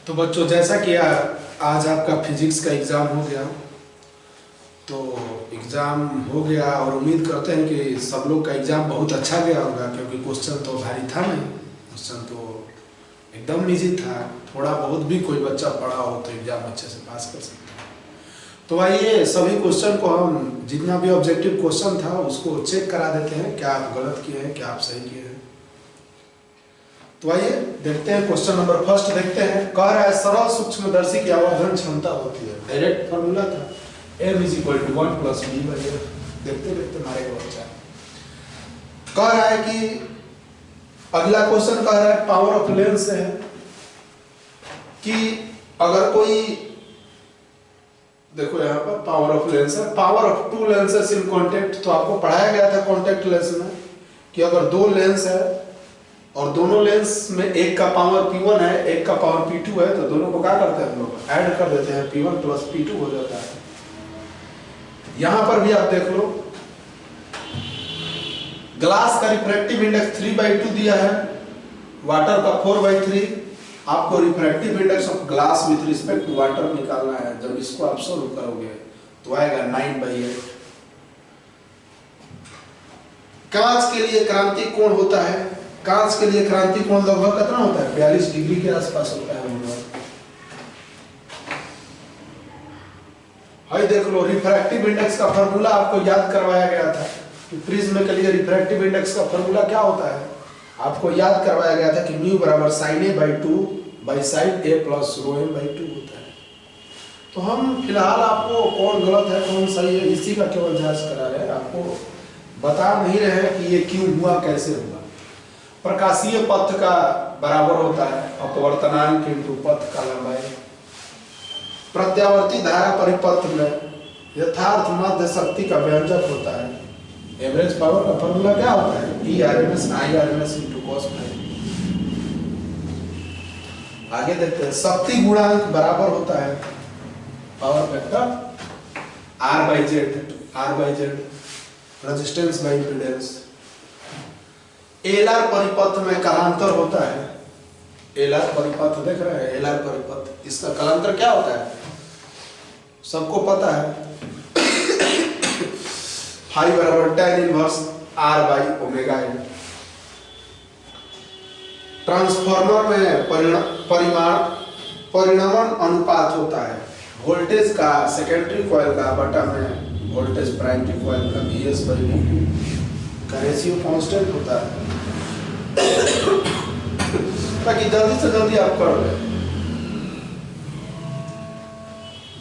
तो बच्चों, जैसा कि आज आपका फिजिक्स का एग्ज़ाम हो गया, तो एग्ज़ाम हो गया और उम्मीद करते हैं कि सब लोग का एग्ज़ाम बहुत अच्छा गया होगा, क्योंकि क्वेश्चन तो भारी था नहीं, क्वेश्चन तो एकदम इजी था। थोड़ा बहुत भी कोई बच्चा पढ़ा हो तो एग्ज़ाम अच्छे से पास कर सकता है। तो आइए सभी क्वेश्चन को हम, जितना भी ऑब्जेक्टिव क्वेश्चन था उसको चेक करा देते हैं, क्या आप गलत किए हैं, क्या आप सही किए हैं। तो आइए देखते हैं क्वेश्चन नंबर फर्स्ट देखते हैं। कह रहा है सरल सूक्ष्मदर्शी की आवर्धन क्षमता होती है, डायरेक्ट फॉर्मूला था m = 1 + b/f। देखते देखते मारेगा बच्चा। कह रहा है कि अगला क्वेश्चन कह रहा है पावर ऑफ लेंस है कि अगर कोई, देखो यहाँ पर पावर ऑफ लेंस है, power of 2 lenses in contact. तो आपको पढ़ाया गया था कॉन्टेक्ट लेंस में कि अगर 2 लेंस है और दोनों लेंस में एक का पावर P1 है, एक का पावर P2 है, तो दोनों को क्या करते हैं हम लोग, ऐड कर देते हैं, P1 + P2 हो जाता है। यहां पर भी आप देख लो, ग्लास का रिफ्रैक्टिव इंडेक्स 3/2 दिया है, वाटर का 4/3। आपको refractive index of glass with respect to water निकालना है। जब इसको आप सॉल्व करोगे तो आएगा 9/8। कांच के लिए क्रांति कोण होता है, कांच के लिए क्रांति कोण लगभग कितना होता है, 42 डिग्री के आसपास होता है। हाई देख लो, रिफ्रैक्टिव इंडेक्स का फॉर्मूला आपको याद करवाया गया था कि प्रिज्म के लिए रिफ्रैक्टिव इंडेक्स का फॉर्मूला क्या होता है, आपको याद करवाया गया था कि μ = sin A/2/sin A + ρm/2 होता है। तो हम फिलहाल आपको कौन गलत है कौन सही है इसी का केवल जांच करा रहे हैं, आपको बता नहीं रहे हैं कि ये क्यों हुआ, कैसे हुआ। प्रकाशीय पथ का बराबर होता है अपवर्तनांक × पथ का लंबाई। प्रत्यावर्ती धारा परिपथ में यथार्थ मध्य शक्ति का व्यंजक होता है। एवरेज पावर का फॉर्मूला क्या होता है, P/RMS I/RMS × cos ∅। आगे देखते हैं, शक्ति गुणांक बराबर होता है power factor R/Z, resistance bye impedance. LR परिपथ में कालांतर होता है, एलआर परिपथ देख रहे हैं, एलआर परिपथ, इसका कालांतर क्या होता है सबको पता है, फाई = tan 1 R/ω। ट्रांसफार्मर में परिणामन अनुपात होता है वोल्टेज का सेकेंडरी कॉइल का बटा में वोल्टेज प्राइमरी कॉइल का VS/V का रेशियो कांस्टेंट होता है। ताकि जल्दी से जल्दी आप कर ले।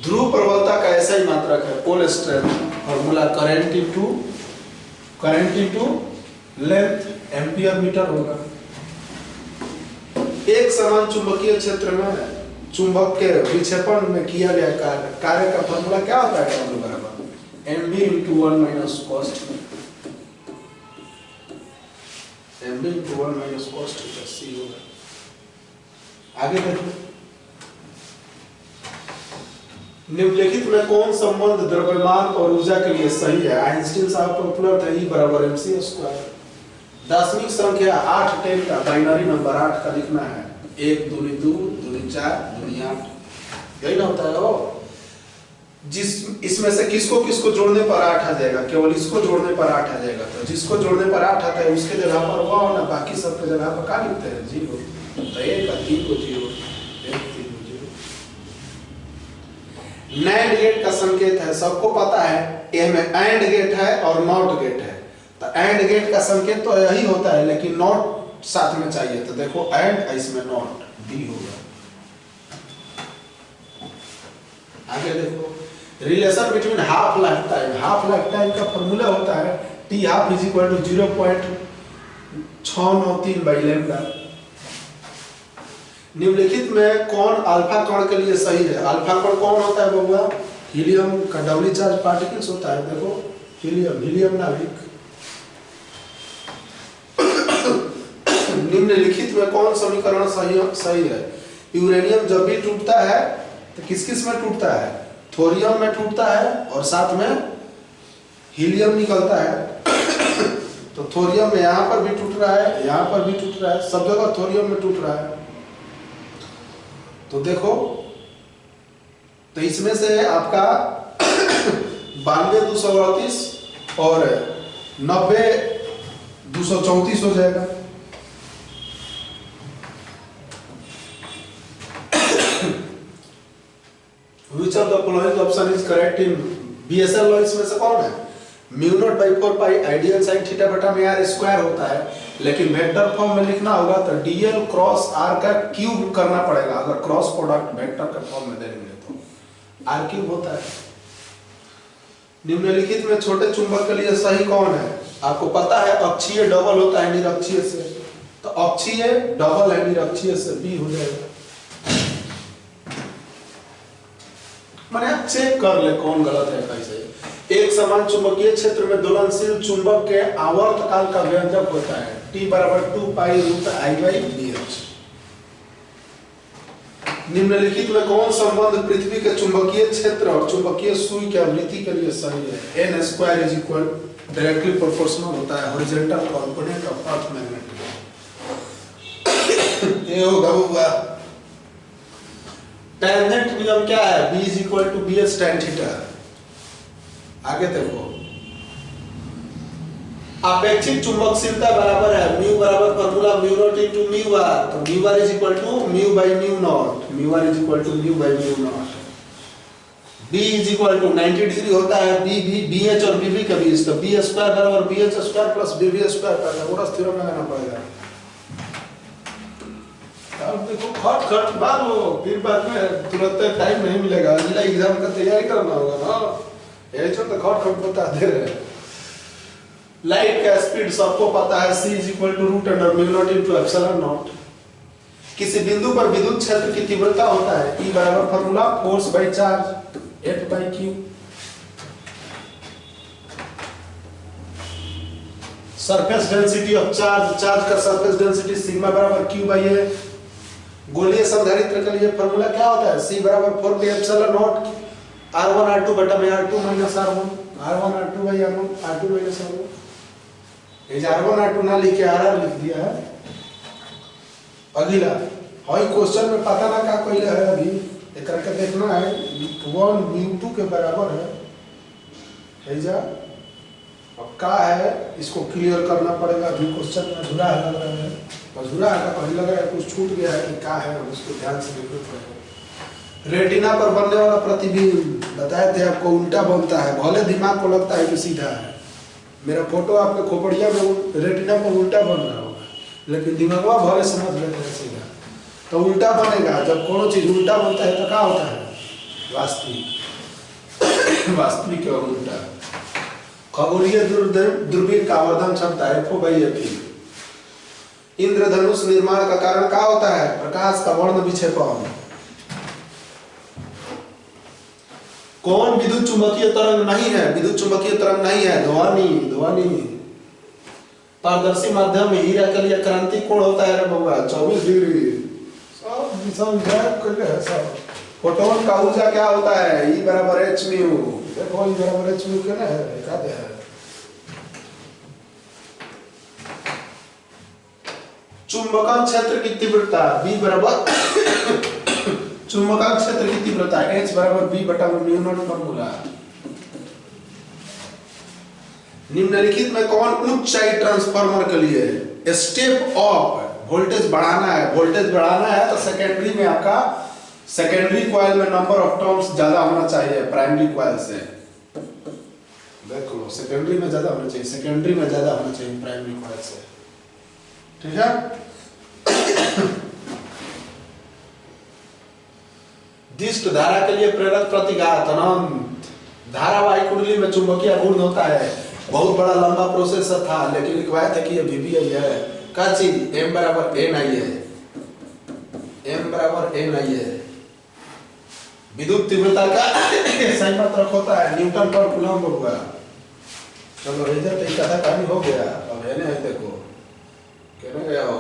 ध्रुव प्रबलता का ऐसा ही मात्रक है pole strength, formula current into length ampere per metre होगा। एक समान चुंबकीय क्षेत्र में चुंबक के विक्षेपण में किया गया कार्य का फॉर्मूला क्या होता है, mv × 1 - cos θ। mv × 1 - cos θ c होगा। आगे देखो, निम्नलिखित में कौन संबंध द्रव्यमान और ऊर्जा के लिए सही है। आइंस्टीन साहब का उपलब्ध है E = mc²। दशमिक संख्या 8 10 का बाइनरी नंबर 8 का लिखना है, 1 2 2 2 4 2 8, यही ना होता है वो। जिस इसमें से किसको किसको जोड़ने पर 8 आ जाएगा, केवल इसको जोड़ने पर 8 आ जाएगा। तो जिसको जोड़ने पर 8 आता है उसके जगह पर वो ना, बाकी सब के जगह पर क्या लिखते हैं 0। तो 1 का 3 को 0, 1 3 को 0। नैंड गेट का संकेत है, सबको पता है, ये में एंड गेट है और नॉट गेट है। तो एंड गेट का संकेत तो यही होता है, लेकिन नॉट साथ में चाहिए। तो देखो एंड, इसमें नॉट, डी होगा। आगे देखो, relation between half life time का फॉर्मूला होता है T/2 = 0.693/λ। निम्नलिखित में कौन अल्फा कण के लिए सही है। अल्फा कण कौन होता है बबुआ, हीलियम का डबली चार्ज पार्टिकल्स होता है। देखो हीलियम नाभिक। निम्नलिखित में कौन समीकरण सही है। यूरेनियम जब भी टूटता है तो किस किस में टूटता है, थोरियम में टूटता है और साथ में हीलियम निकलता है। तो थोरियम में यहाँ पर भी टूट रहा है, यहाँ पर भी टूट रहा है, सब जगह थोरियम में टूट रहा है। तो देखो, तो इसमें से आपका 92,238 और 90,234 हो जाएगा। Which of the following option is correct in BSL law? इसमें से कौन है? Mu naught by 4 pi ideal sine theta बटा में आर स्क्वायर होता है, लेकिन वेक्टर फॉर्म में लिखना होगा तो डीएल क्रॉस आर का क्यूब करना पड़ेगा। अगर क्रॉस प्रोडक्ट वेक्टर के फॉर्म में देंगे तो आर क्यूब होता है। निम्नलिखित में छोटे चुंबक के लिए सही कौन है? आपको पता है अक्षीय डबल होता है निरक्षीय से, तो अक्षीय डबल है निरक्षीय से, बी हो जाएगा। मैंने चेक कर ले कौन गलत है कैसे। एक समान चुंबकीय क्षेत्र में दोलनशील चुंबक के आवर्तकाल का व्यंजक होता है T बराबर 2 pi root I by BH। निम्नलिखित में कौन संबंध पृथ्वी के चुंबकीय क्षेत्र और चुंबकीय सुई की आवृत्ति के लिए सही है? n square is equal directly proportional होता है horizontal component of earth magnetic. ये होगा हुआ टेंजेंट नियम क्या है? B is equal to BH tan theta. आगे देखो, अपेक्षित चुंबकशीलता बराबर है म्यू बराबर formula mu naught into mu R, तो mu R is equal to mu by mu naught, mu R is equal to mu by mu naught. B is equal to 90 degree होता है BH और BB के बीच, तो B square बराबर BH square plus BB square, Pythagoras theorem लगाना पड़ेगा। अब देखो खट खट मारो, फिर बाद में तुरंत टाइम नहीं मिलेगा, अगला एग्जाम का तैयारी करना होगा ना, यही तो खट खट बता दे रहे हैं। लाइट का स्पीड सबको पता है c is equal to root under mu naught into epsilon naught. किसी बिंदु पर विद्युत क्षेत्र की तीव्रता होता है E बराबर formula force by charge F by Q। Surface density of charge, charge का सरफेस डेंसिटी सिग्मा बराबर Q बाय A। गोलीय समधारित्र के लिए फार्मूला क्या होता है? C बराबर 4 pi epsilon not R1 R2 बटा में R2 minus R1, R1 R2 bye R1, R2 minus R1। ये R1 R2 ना लिख के RR लिख दिया है। अगला हाई क्वेश्चन में पता ना क्या कोई है, अभी एक करके देखना है। 1 μ2 के बराबर है जा, अब क्या है इसको क्लियर करना पड़ेगा। अभी क्वेश्चन में अधूरा लग रहा है, अधूरा है कहीं लग रहा है कुछ छूट गया है कि क्या है, उसको ध्यान से देखना पड़ेगा। रेटिना पर बनने वाला प्रतिबिंब बताए थे आपको उल्टा बनता है, भले दिमाग को लगता है कि सीधा है। मेरा फोटो आपके खोपड़िया में रेटिना पर उल्टा बन रहा होगा, लेकिन दिमाग भले समझ लेते हैं सीधा, तो उल्टा बनेगा। जब कोनो चीज उल्टा बनता है तो क्या होता है? वास्तविक वास्तविक और उल्टा। खगोलीय दूरबीन का आवर्धन क्षमता F/F। इंद्रधनुष निर्माण का कारण क्या होता है? प्रकाश का वर्ण विक्षेपण। कौन विद्युत चुंबकीय तरंग नहीं है? विद्युत चुंबकीय तरंग नहीं है ध्वनि। ध्वनि पारदर्शी माध्यम में हीरा के लिए क्रांति कोण होता है रे बउआ 24 डिग्री। सब समझा कर है सब। फोटोन का ऊर्जा क्या होता है? E बराबर h म्यू। देखो E बराबर h म्यू के ना है, एकाद है। चुंबकीय क्षेत्र की तीव्रता B बराबर चुंबकीय क्षेत्र की तीव्रता H बराबर B बटा म्यू नॉट फार्मूला। निम्नलिखित में कौन ऊंचाई ट्रांसफार्मर के लिए स्टेप अप वोल्टेज बढ़ाना है? वोल्टेज बढ़ाना है तो सेकेंडरी में आपका सेकेंडरी कॉइल में नंबर ऑफ टर्न्स ज्यादा होना चाहिए प्राइमरी कॉइल से। देख लो सेकेंडरी में ज्यादा होना चाहिए, सेकेंडरी में ज्यादा होना चाहिए प्राइमरी कॉइल से। ठीक है। दिष्ट धारा के लिए प्रेरक प्रतिघात अनंत। धारावाही कुंडली में चुंबकीय घूर्ण होता है। बहुत बड़ा लंबा प्रोसेस था, लेकिन रिक्वायर्ड है कि ये VBI है। क्या चीज? M बराबर NI है, M बराबर NI है। विद्युत तीव्रता का सही मात्रक होता है न्यूटन पर कूलम्ब हुआ। चलो रिजल्ट एक आधा कहानी हो गया। अब है ना, देखो कहने गया हो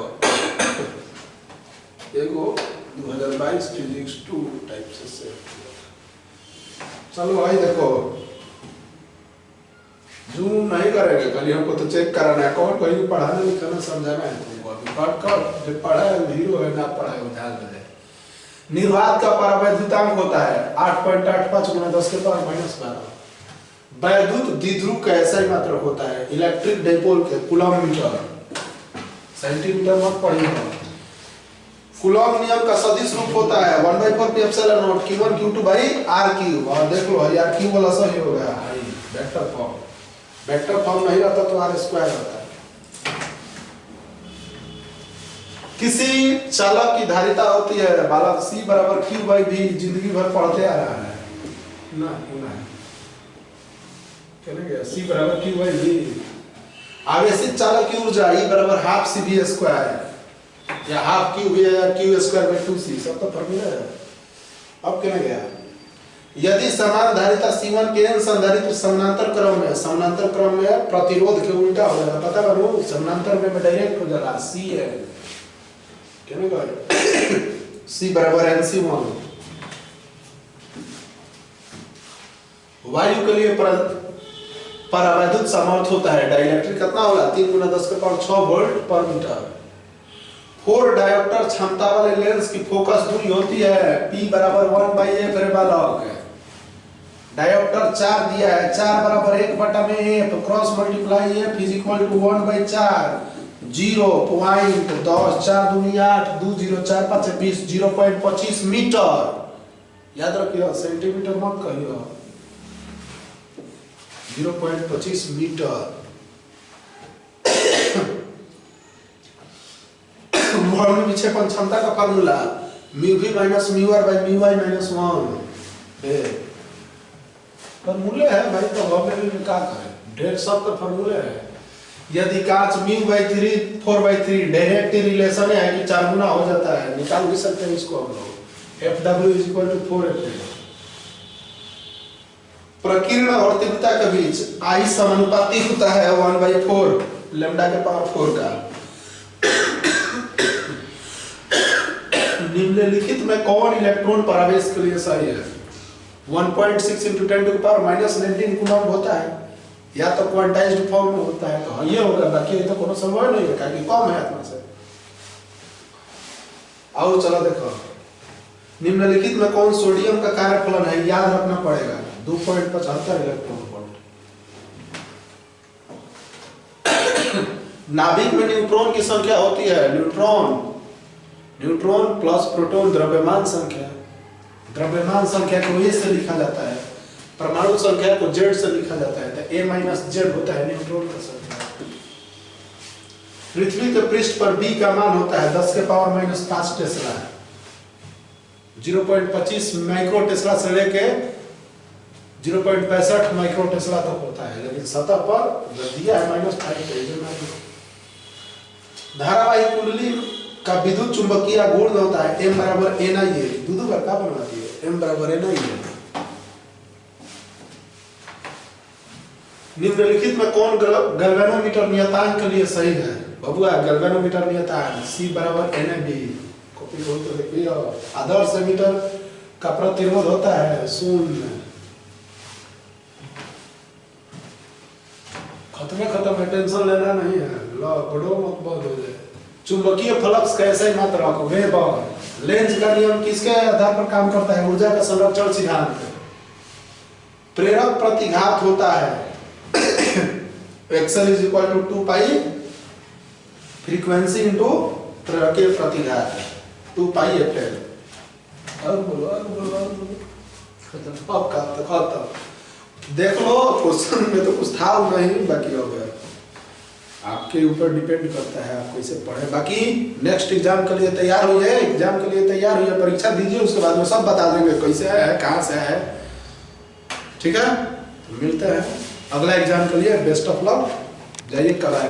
देखो 2022 फिजिक्स 2 टाइप से। चलो भाई देखो जूम नहीं करेंगे, खाली हमको तो चेक कराना है। कौन कहीं पढ़ाना लिखाना समझाना है तुमको। अभी कट कर जो पढ़ा है हीरो है, ना पढ़ा है ध्यान दे। निर्वात का परावैद्युतांक होता है 8.85 गुना 10 के पावर -12। वैद्युत द्विध्रुव का ऐसा ही मात्रक होता है इलेक्ट्रिक डाइपोल के कूलॉम मीटर, सेंटीमीटर मत पढ़िएगा। कूलॉम नियम का सदिश रूप होता है 1/4 pi epsilon naught q1 q2 by r3। और देख लो यार q वाला सही हो गया वेक्टर फॉर्म, वेक्टर फॉर्म नहीं रहता तो r स्क्वायर होता है। किसी चालक की धारिता होती है बालक C बराबर q by v, जिंदगी भर पढ़ते आ रहा है ना क्यों ना चलेगा। C बराबर q by v। आवेशित चालक की ऊर्जा E बराबर हाफ cv स्क्वायर या हाफ q v या q स्क्वायर by 2c, सब तो फॉर्मूला है। अब क्या गया, यदि समान धारिता C1 के n संधारित्र समानांतर क्रम में प्रतिरोध के उल्टा हो जाएगा, पता करो समानांतर में डायरेक्ट हो जाएगा C है C बराबर NC1। वायु के लिए परावैद्युत सामर्थ्य होता है डाइलेक्ट्रिक कितना होगा 3 गुना 10 के पावर 6 वोल्ट पर मीटर। 4 डायोप्टर क्षमता वाले लेंस की फोकस दूरी होती है P बराबर 1/f रे बालक। डायोप्टर 4 दिया है 4 बराबर 1/f cross multiply f is equal to 1/4 0.10 4 दूनी 8 2 0 4 5 20 0.25 मीटर। याद रखियो सेंटीमीटर मत कहियो 0.25 मीटर। वर्ग विक्षेपण क्षमता का formula mu v minus mu r by mu y minus 1 है। फार्मूले है भाई, तो हम भी क्या करें, ढेर सब का फार्मूले है। यदि कांच μ/3 4/3 डायरेक्ट रिलेशन है कि 4 गुना हो जाता है, निकाल भी सकते हैं इसको हम लोग। Fw = 4F। प्रकीर्ण और तीव्रता के बीच I समानुपाती होता है 1/4 लैम्डा के पावर 4 का। निम्नलिखित में कौन इलेक्ट्रॉन प्रवेश के लिए सही है? 1.6 × 10⁻⁻19 कूलॉम होता है, या तो क्वांटाइज्ड फॉर्म में होता है तो ये होगा, बाकी ये तो कोनो संभव नहीं है क्योंकि कम है आत्मा से। आओ चलो देखो, निम्नलिखित में कौन सोडियम का कार्यफलन है, याद रखना पड़ेगा 2.75 इलेक्ट्रॉन वोल्ट। नाभिक में न्यूट्रॉन की संख्या होती है न्यूट्रॉन प्लस प्रोटॉन द्रव्यमान संख्या। द्रव्यमान संख्या को A से लिखा जाता है, परमाणु संख्या को Z से लिखा जाता है, तो A - Z होता है न्यूट्रॉन का संख्या। पृथ्वी के पृष्ठ पर B का मान होता है 10 के पावर -5 टेस्ला, 0.25 माइक्रो टेस्ला से लेके 0.65 माइक्रो टेस्ला तक होता है, लेकिन सतह पर जो दिया है -5 धारावाही कुंडली का विद्युत चुंबकीय गुण होता है M बराबर NI। दूध का क्या बनवाती है M बराबर NI है। निम्नलिखित में कौन गैल्वेनोमीटर नियतांक के लिए सही है? बबुआ गैल्वेनोमीटर नियतांक C बराबर NAB। कॉपी बोल तो देखिए, आदर्श एमीटर का प्रतिरोध होता है 0। खत्म है, टेंशन लेना नहीं है, लो बड़ो मत बहुत हो जाए। चुंबकीय फ्लक्स कैसे मात्रक वेबर। लेंज का नियम किसके आधार पर काम करता है? ऊर्जा का संरक्षण सिद्धांत। प्रेरक प्रतिघात होता है XL = 2 पाई फ्रीक्वेंसी इनटू प्रेरकीय प्रतिघात 2 पाई FL। और बोलो खत्म। देख लो क्वेश्चन में तो कुछ था नहीं, बाकी हो गया, आपके ऊपर डिपेंड करता है आप कैसे पढ़े। बाकी नेक्स्ट एग्जाम के लिए तैयार हुई है, परीक्षा दीजिए, उसके बाद में सब बता देंगे कैसे है कहाँ से है। ठीक है, तो मिलते हैं अगला एग्जाम के लिए। बेस्ट ऑफ लक, जाइए कराए।